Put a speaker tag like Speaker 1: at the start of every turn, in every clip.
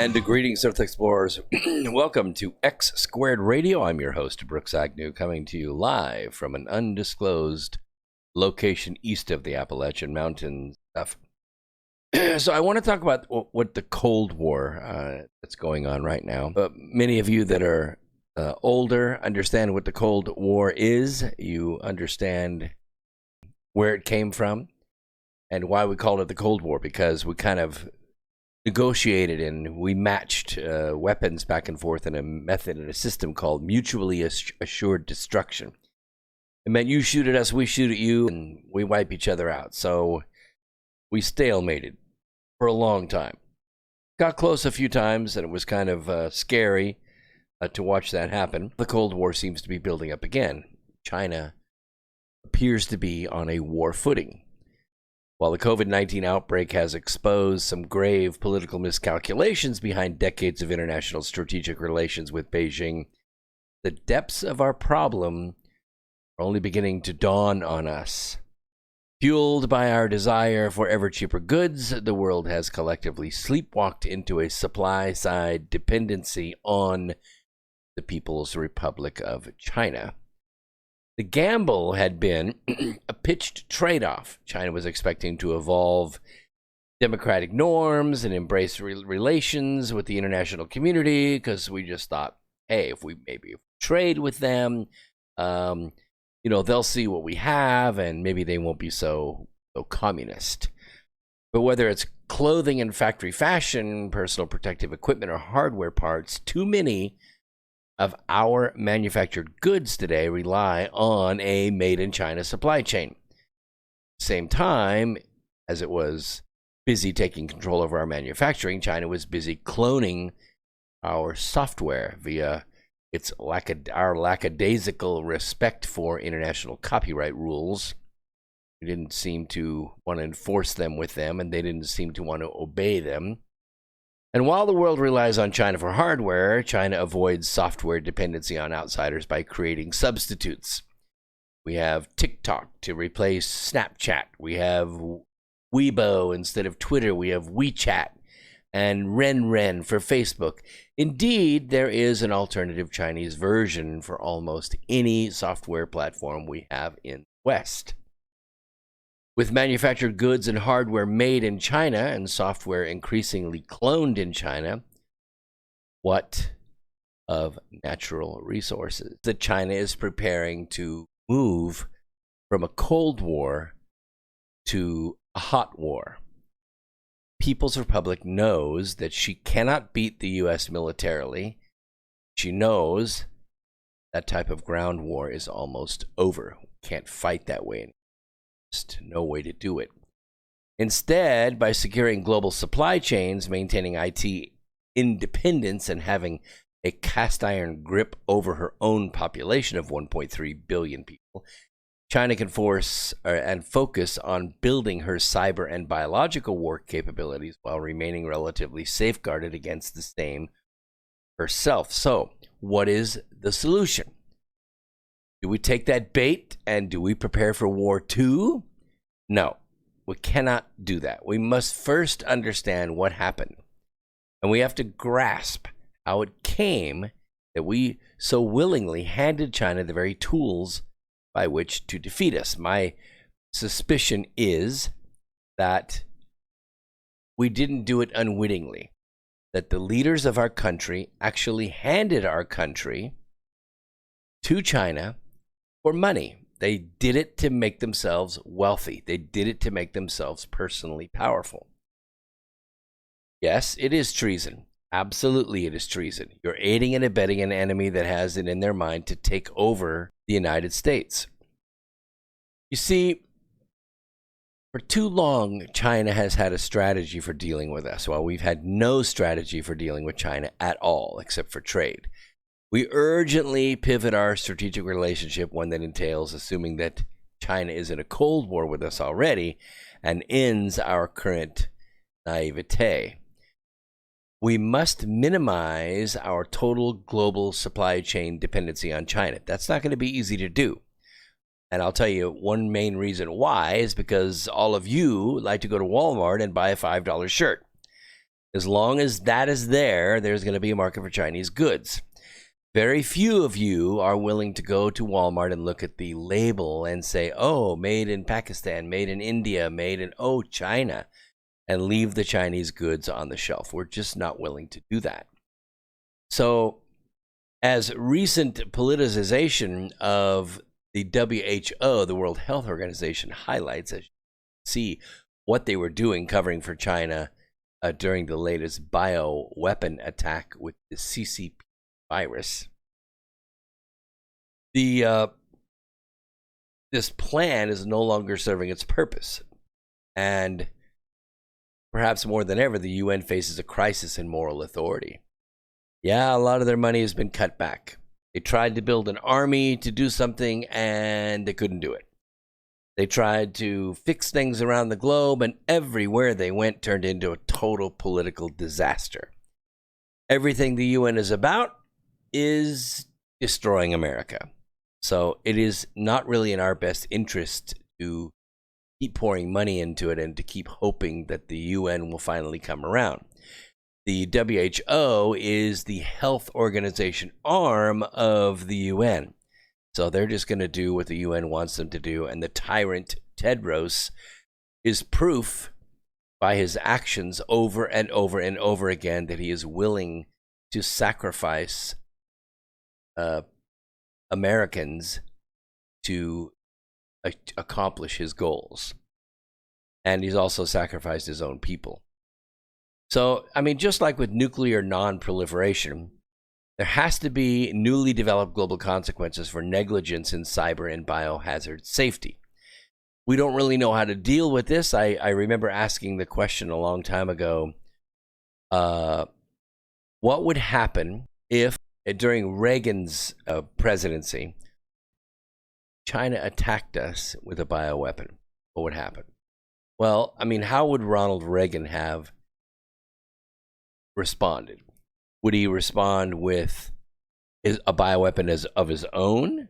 Speaker 1: And greetings, Earth Explorers. Welcome to X Squared Radio. I'm your host, Brooks Agnew, coming to you live from an undisclosed location east of the Appalachian Mountains. So I want to talk about what the Cold War that's going on right now. Many of you that are older understand what the Cold War is. You understand where it came from and why we called it the Cold War, because we kind of negotiated and we matched weapons back and forth in a method and a system called mutually assured destruction. It meant you shoot at us, we shoot at you, and we wipe each other out. So we stalemated for a long time. Got close a few times, and it was kind of scary to watch that happen. The Cold War seems to be building up again. China appears to be on a war footing. While the COVID-19 outbreak has exposed some grave political miscalculations behind decades of international strategic relations with Beijing, the depths of our problem are only beginning to dawn on us. Fueled by our desire for ever cheaper goods, the world has collectively sleepwalked into a supply-side dependency on the People's Republic of China. The gamble had been a pitched trade-off. China was expecting to evolve democratic norms and embrace relations with the international community, because we just thought, hey, if we trade with them, they'll see what we have, and maybe they won't be so communist. But whether it's clothing and factory fashion, personal protective equipment, or hardware parts, too many of our manufactured goods today rely on a made-in-China supply chain. Same time as it was busy taking control over our manufacturing, China was busy cloning our software via our lackadaisical respect for international copyright rules. We didn't seem to want to enforce them with them, and they didn't seem to want to obey them. And while the world relies on China for hardware, China avoids software dependency on outsiders by creating substitutes. We have TikTok to replace Snapchat. We have Weibo instead of Twitter. We have WeChat and RenRen for Facebook. Indeed, there is an alternative Chinese version for almost any software platform we have in the West. With manufactured goods and hardware made in China and software increasingly cloned in China, what of natural resources that China is preparing to move from a Cold War to a hot war? People's Republic knows that she cannot beat the U.S. militarily. She knows that type of ground war is almost over. Can't fight that way. No way to do it. Instead, by securing global supply chains, maintaining IT independence, and having a cast iron grip over her own population of 1.3 billion people, China can force and focus on building her cyber and biological war capabilities while remaining relatively safeguarded against the same herself. So, what is the solution? Do we take that bait and do we prepare for war too? No, we cannot do that. We must first understand what happened. And we have to grasp how it came that we so willingly handed China the very tools by which to defeat us. My suspicion is that we didn't do it unwittingly, that the leaders of our country actually handed our country to China for money. They did it to make themselves wealthy. They did it to make themselves personally powerful. Yes, it is treason. Absolutely, it is treason. You're aiding and abetting an enemy that has it in their mind to take over the United States. You see, for too long, China has had a strategy for dealing with us, while we've had no strategy for dealing with China at all, except for trade. We urgently pivot our strategic relationship, one that entails assuming that China is in a Cold War with us already, and ends our current naivete. We must minimize our total global supply chain dependency on China. That's not going to be easy to do. And I'll tell you one main reason why is because all of you like to go to Walmart and buy a $5 shirt. As long as that is there, there's going to be a market for Chinese goods. Very few of you are willing to go to Walmart and look at the label and say, oh, made in Pakistan, made in India, made in, China, and leave the Chinese goods on the shelf. We're just not willing to do that. So, as recent politicization of the WHO, the World Health Organization, highlights, as you see what they were doing covering for China during the latest bioweapon attack with the CCP virus. This plan is no longer serving its purpose. And perhaps more than ever, the UN faces a crisis in moral authority. Yeah, a lot of their money has been cut back. They tried to build an army to do something, and they couldn't do it. They tried to fix things around the globe, and everywhere they went turned into a total political disaster. Everything the UN is about is destroying America. So it is not really in our best interest to keep pouring money into it and to keep hoping that the UN will finally come around. The WHO is the health organization arm of the UN. So they're just going to do what the UN wants them to do. And the tyrant Tedros is proof by his actions over and over and over again that he is willing to sacrifice Americans to accomplish his goals. And he's also sacrificed his own people. So, I mean, just like with nuclear non-proliferation, there has to be newly developed global consequences for negligence in cyber and biohazard safety. We don't really know how to deal with this. I remember asking the question a long time ago, what would happen if, during Reagan's presidency, China attacked us with a bioweapon? What would happen? Well, I mean, how would Ronald Reagan have responded? Would he respond with a bioweapon of his own?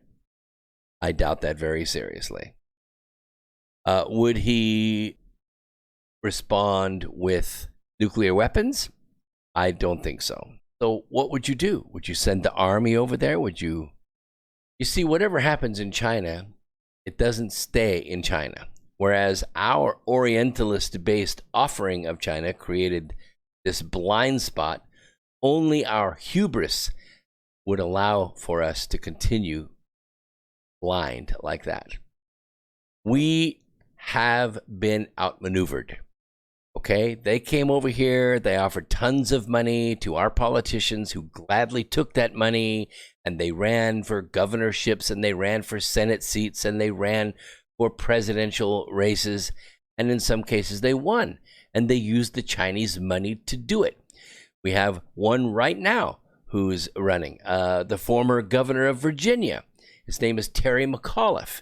Speaker 1: I doubt that very seriously. Would he respond with nuclear weapons? I don't think so. So what would you do? Would you send the army over there? Would you... You see, whatever happens in China, it doesn't stay in China. Whereas our Orientalist-based offering of China created this blind spot, only our hubris would allow for us to continue blind like that. We have been outmaneuvered. Okay, they came over here, they offered tons of money to our politicians who gladly took that money, and they ran for governorships, and they ran for Senate seats, and they ran for presidential races, and in some cases they won, and they used the Chinese money to do it. We have one right now who's running, the former governor of Virginia. His name is Terry McAuliffe.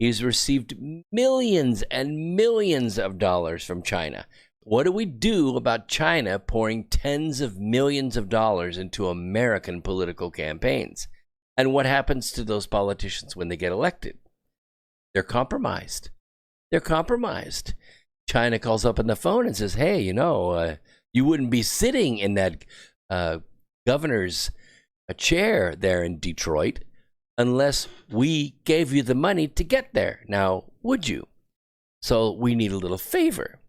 Speaker 1: He's received millions and millions of dollars from China. What do we do about China pouring tens of millions of dollars into American political campaigns? And what happens to those politicians when they get elected? They're compromised. They're compromised. China calls up on the phone and says, hey, you wouldn't be sitting in that governor's chair there in Detroit unless we gave you the money to get there. Now, would you? So we need a little favor.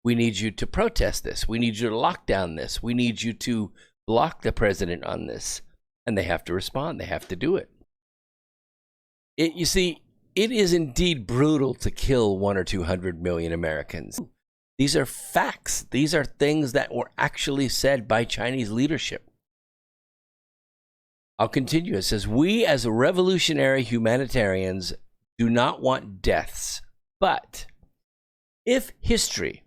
Speaker 1: We need you to protest this. We need you to lock down this. We need you to block the president on this. And they have to respond. They have to do it. You see, it is indeed brutal to kill 100 or 200 million Americans. These are facts. These are things that were actually said by Chinese leadership. I'll continue. It says, we as revolutionary humanitarians do not want deaths. But if history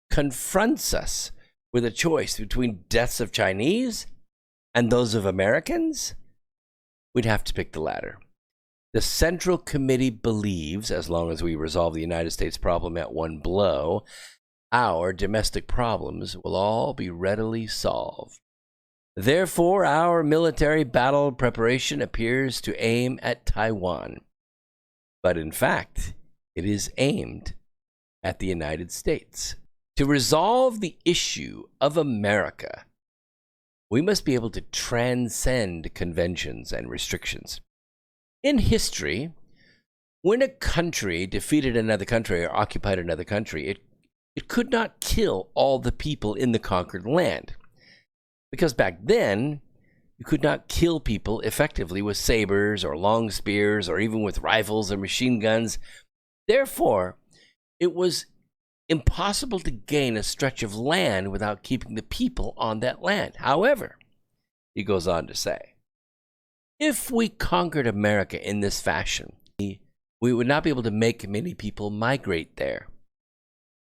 Speaker 1: confronts us with a choice between deaths of Chinese and those of Americans, we'd have to pick the latter. The Central Committee believes, as long as we resolve the United States problem at one blow, our domestic problems will all be readily solved. Therefore, our military battle preparation appears to aim at Taiwan. But in fact, it is aimed at the United States. To resolve the issue of America, we must be able to transcend conventions and restrictions. In history, when a country defeated another country or occupied another country, it could not kill all the people in the conquered land. Because back then, you could not kill people effectively with sabers or long spears or even with rifles or machine guns. Therefore, it was impossible to gain a stretch of land without keeping the people on that land. However, he goes on to say, if we conquered America in this fashion, we would not be able to make many people migrate there.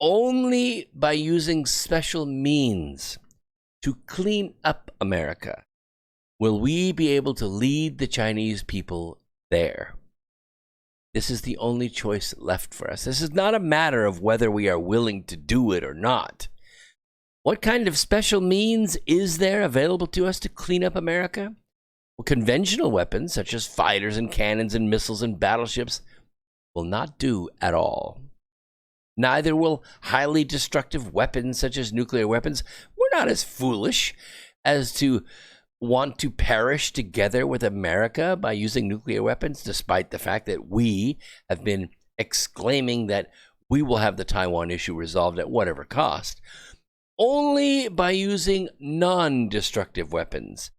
Speaker 1: Only by using special means to clean up America will we be able to lead the Chinese people there. This is the only choice left for us. This is not a matter of whether we are willing to do it or not. What kind of special means is there available to us to clean up America? Well, conventional weapons, such as fighters and cannons and missiles and battleships, will not do at all. Neither will highly destructive weapons, such as nuclear weapons. We're not as foolish as to want to perish together with America by using nuclear weapons, despite the fact that we have been exclaiming that we will have the Taiwan issue resolved at whatever cost. Only by using non-destructive weapons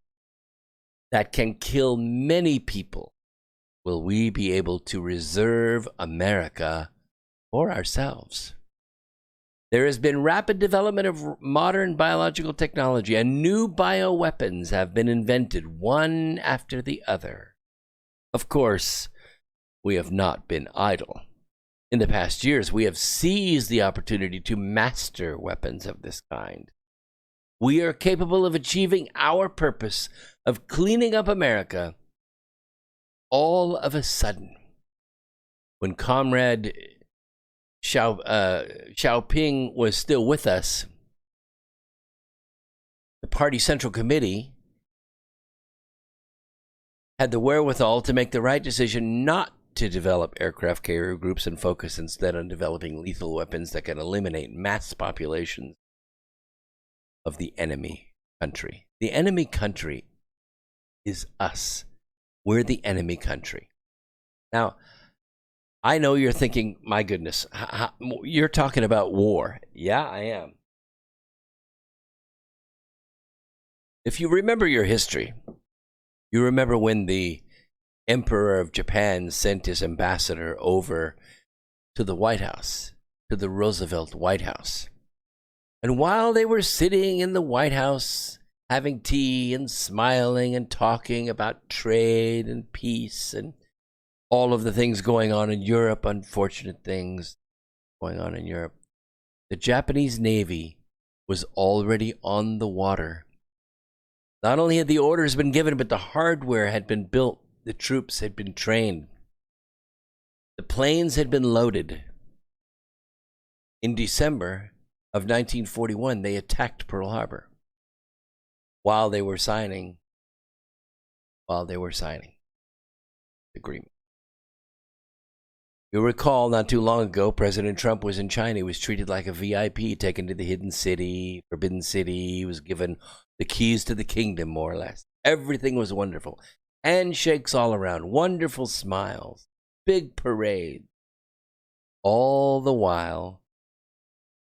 Speaker 1: that can kill many people will we be able to reserve America for ourselves. There has been rapid development of modern biological technology, and new bioweapons have been invented one after the other. Of course, we have not been idle. In the past years, we have seized the opportunity to master weapons of this kind. We are capable of achieving our purpose of cleaning up America all of a sudden. When Comrade Xiaoping was still with us, the party Central Committee had the wherewithal to make the right decision not to develop aircraft carrier groups and focus instead on developing lethal weapons that can eliminate mass populations of the enemy country. The enemy country is us. We're the enemy country. Now, I know you're thinking, my goodness, you're talking about war. Yeah, I am. If you remember your history, you remember when the Emperor of Japan sent his ambassador over to the White House, to the Roosevelt White House. And while they were sitting in the White House, having tea and smiling and talking about trade and peace and all of the things going on in Europe, unfortunate things going on in Europe, the Japanese Navy was already on the water. Not only had the orders been given, but the hardware had been built. The troops had been trained. The planes had been loaded. In December of 1941, they attacked Pearl Harbor while they were signing the agreement. You'll recall not too long ago, President Trump was in China. He was treated like a VIP, taken to the hidden city, forbidden city. He was given the keys to the kingdom, more or less. Everything was wonderful. Handshakes all around, wonderful smiles, big parade. All the while,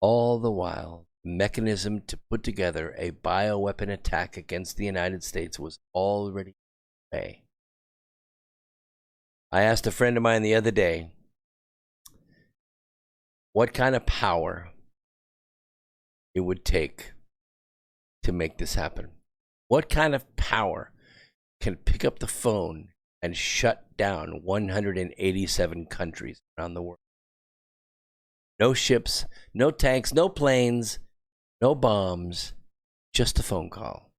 Speaker 1: the mechanism to put together a bioweapon attack against the United States was already in play. I asked a friend of mine the other day, what kind of power it would take to make this happen. What kind of power can pick up the phone and shut down 187 countries around the world? No ships, no tanks, no planes, no bombs, just a phone call.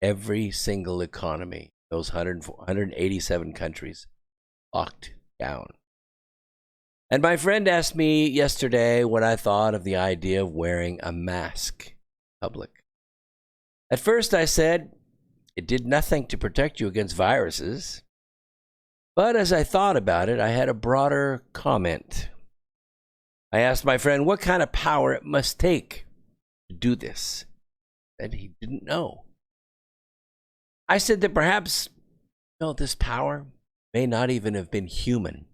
Speaker 1: Every single economy, those 187 countries, locked down. And my friend asked me yesterday what I thought of the idea of wearing a mask in public. At first I said it did nothing to protect you against viruses. But as I thought about it, I had a broader comment. I asked my friend what kind of power it must take to do this, and he didn't know. I said that perhaps, this power may not even have been human.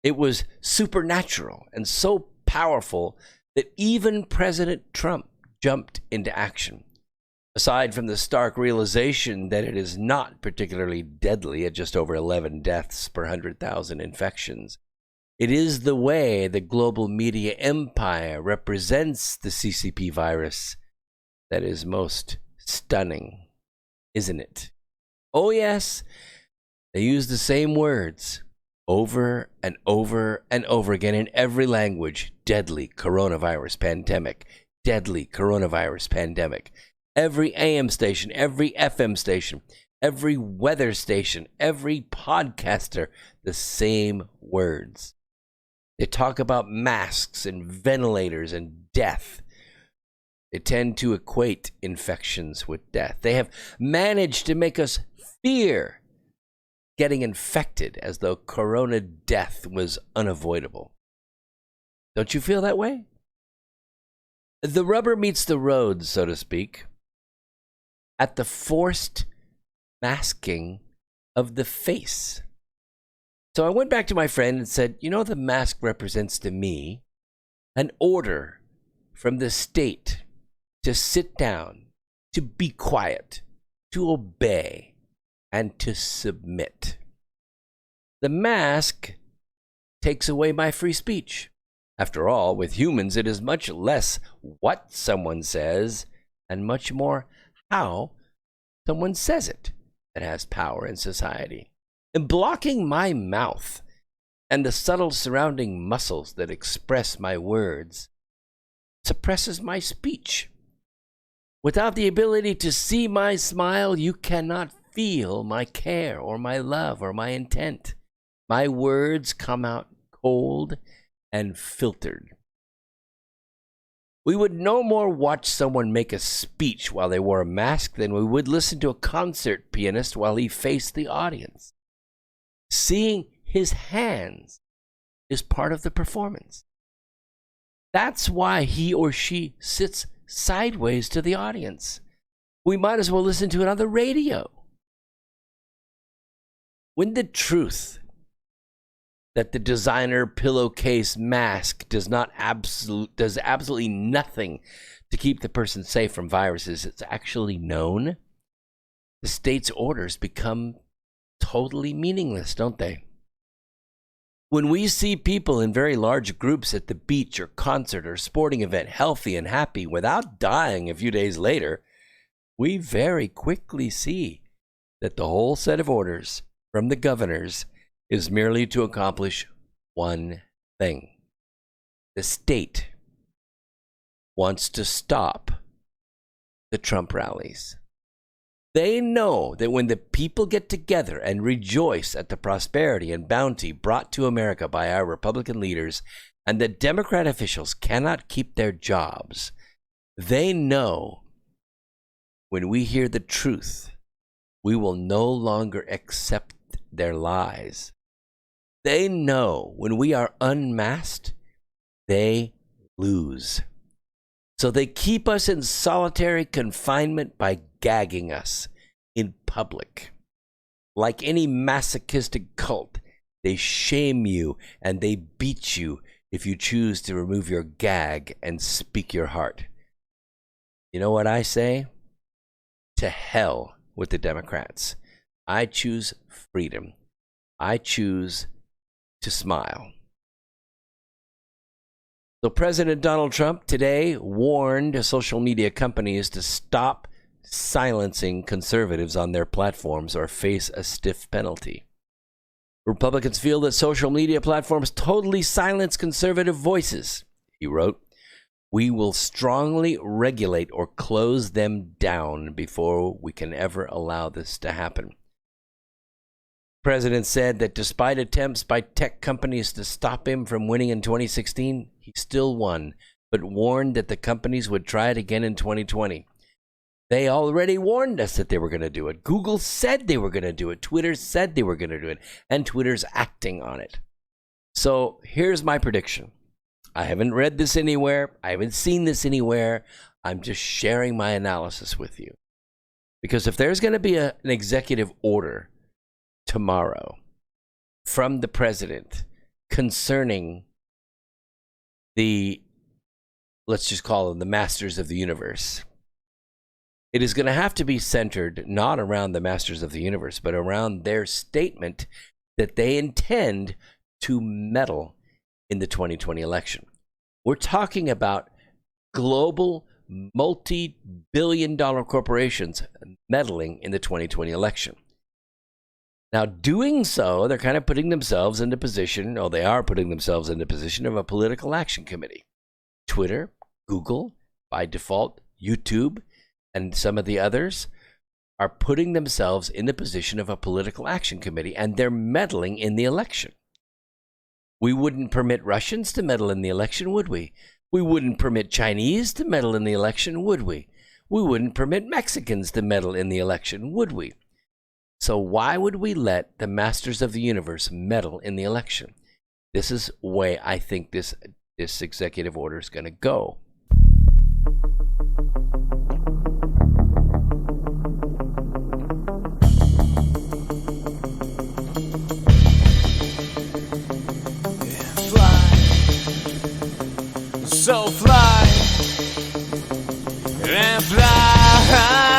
Speaker 1: It was supernatural and so powerful that even President Trump jumped into action. Aside from the stark realization that it is not particularly deadly at just over 11 deaths per 100,000 infections, it is the way the global media empire represents the CCP virus that is most stunning, isn't it? Oh yes, they use the same words over and over and over again in every language. Deadly coronavirus pandemic. Deadly coronavirus pandemic. Every AM station, every FM station, every weather station, every podcaster, the same words. They talk about masks and ventilators and death. They tend to equate infections with death. They have managed to make us fear getting infected as though corona death was unavoidable. Don't you feel that way? The rubber meets the road, so to speak, at the forced masking of the face. So I went back to my friend and said, the mask represents to me an order from the state to sit down, to be quiet, to obey, and to submit. The mask takes away my free speech. After all, with humans, it is much less what someone says and much more how someone says it that has power in society. And blocking my mouth and the subtle surrounding muscles that express my words suppresses my speech. Without the ability to see my smile, you cannot feel my care or my love or my intent. My words come out cold and filtered. We would no more watch someone make a speech while they wore a mask than we would listen to a concert pianist while he faced the audience. Seeing his hands is part of the performance. That's why he or she sits sideways to the audience. We might as well listen to it on the radio. When the truth that the designer pillowcase mask does absolutely nothing to keep the person safe from viruses, it's actually known, the state's orders become totally meaningless, don't they? When we see people in very large groups at the beach or concert or sporting event, healthy and happy, without dying a few days later, we very quickly see that the whole set of orders from the governors is merely to accomplish one thing. The state wants to stop the Trump rallies. They know that when the people get together and rejoice at the prosperity and bounty brought to America by our Republican leaders, and the Democrat officials cannot keep their jobs, they know when we hear the truth, we will no longer accept their lies. They know when we are unmasked, they lose. So they keep us in solitary confinement by gagging us in public. Like any masochistic cult, they shame you and they beat you if you choose to remove your gag and speak your heart. You know what I say? To hell with the Democrats. I choose freedom. I choose to smile. So President Donald Trump today warned social media companies to stop silencing conservatives on their platforms or face a stiff penalty. Republicans feel that social media platforms totally silence conservative voices, he wrote. We will strongly regulate or close them down before we can ever allow this to happen. The president said that despite attempts by tech companies to stop him from winning in 2016, he still won, but warned that the companies would try it again in 2020. They already warned us that they were going to do it. Google said they were going to do it. Twitter said they were going to do it. And Twitter's acting on it. So here's my prediction. I haven't read this anywhere. I haven't seen this anywhere. I'm just sharing my analysis with you. Because if there's going to be an executive order tomorrow from the president concerning the, let's just call them the masters of the universe, it is going to have to be centered not around the masters of the universe, but around their statement that they intend to meddle in the 2020 election. We're talking about global multi-billion-dollar corporations meddling in the 2020 election. Now, doing so, they're kind of putting themselves into position, or they are putting themselves into position of a political action committee. Twitter, Google, by default, YouTube, and some of the others are putting themselves in the position of a political action committee, and they're meddling in the election. We wouldn't permit Russians to meddle in the election, would we? We wouldn't permit Chinese to meddle in the election, would we? We wouldn't permit Mexicans to meddle in the election, would we? So why would we let the masters of the universe meddle in the election? This is the way I think this executive order is going to go.
Speaker 2: So fly and fly.